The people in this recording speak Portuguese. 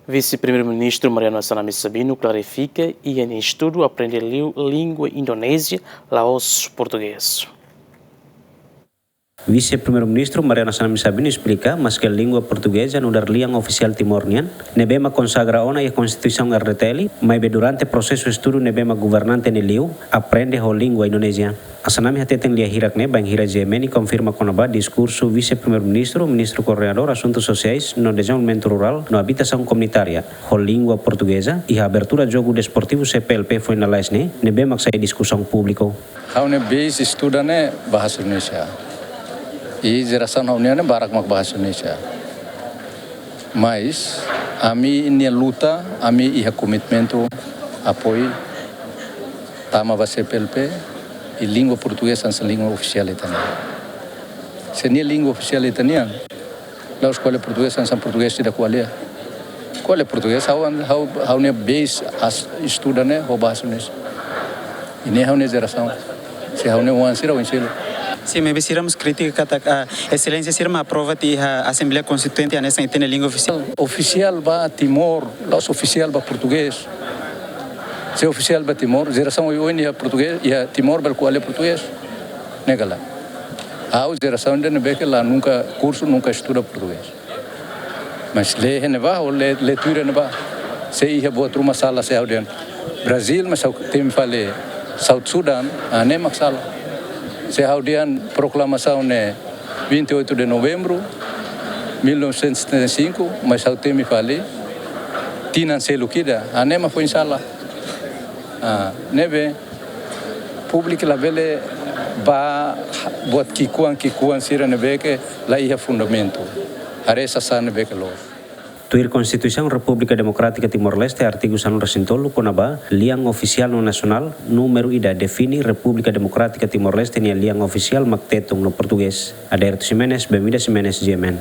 Vice-Primeiro-Ministro Mariano Sanami Sabino clarifica e em estudo aprender língua indonésia, laos, português. Vice-Primeiro-Ministro Mariano Sanami Sabino explica mas que a língua portuguesa no dar liang oficial timor-nian, nebema consagra ona e a Constituição RTL, mas durante o processo de estudo nebema governante neliu aprende a língua indonésia. A Sanami hateten lia hirak ne bang hira Gemeni confirma conaba discurso Vice-Primeiro-Ministro, Ministro Coordenador Assuntos Sociais no Desenvolvimento Rural no Habitação Comunitária, a língua portuguesa e a abertura de jogo desportivo CPLP foi na Laisne, nebema que sai discussão pública. Haune base estudane bahasa Indonesia. E geração haune barak mak bahasa Indonesia. Mas ami ini luta, ami iha komitmento apoio tama ba CPLP e língua portuguesa essa língua oficial italiana. Se nem língua oficial italiana, lá a escola portuguesa essa português da qual é? Qual é português? Haune base estuda né o bahasa Indonesia. E nem haune geração. Se haune ansira o ensino. Sim, mas iremos criticar a excelência, iremos aprovar a Assembleia Constituinte nessa entende língua oficial. Oficial ba Timor, lá oficial ba português. Se oficial ba Timor, geração hoje é português e a Timor ba qual é português. Negala. A geração de nebe lá nunca curso nunca estuda português. Mas lê neba ou leitura neba. Se ia boa uma sala se audien. Brasil mas tem falei South Sudan, ane maksala. Se audien proclamação ne 28 de novembro 1975, mas ao tem me falei tinan se lukida, ane ma foi sala. Nebe público la vele ba buat kikuan sira nebe que lá ia fundamento. Aresa sa nebe que lo. Tuir Constituição República Democrática Timor-Leste, artigo 108, conaba, liang oficial no nacional, número ida define República Democrática Timor-Leste ni liang oficial mactetung no português. Aderto Ximenes, Bemida Ximenes, Yemen.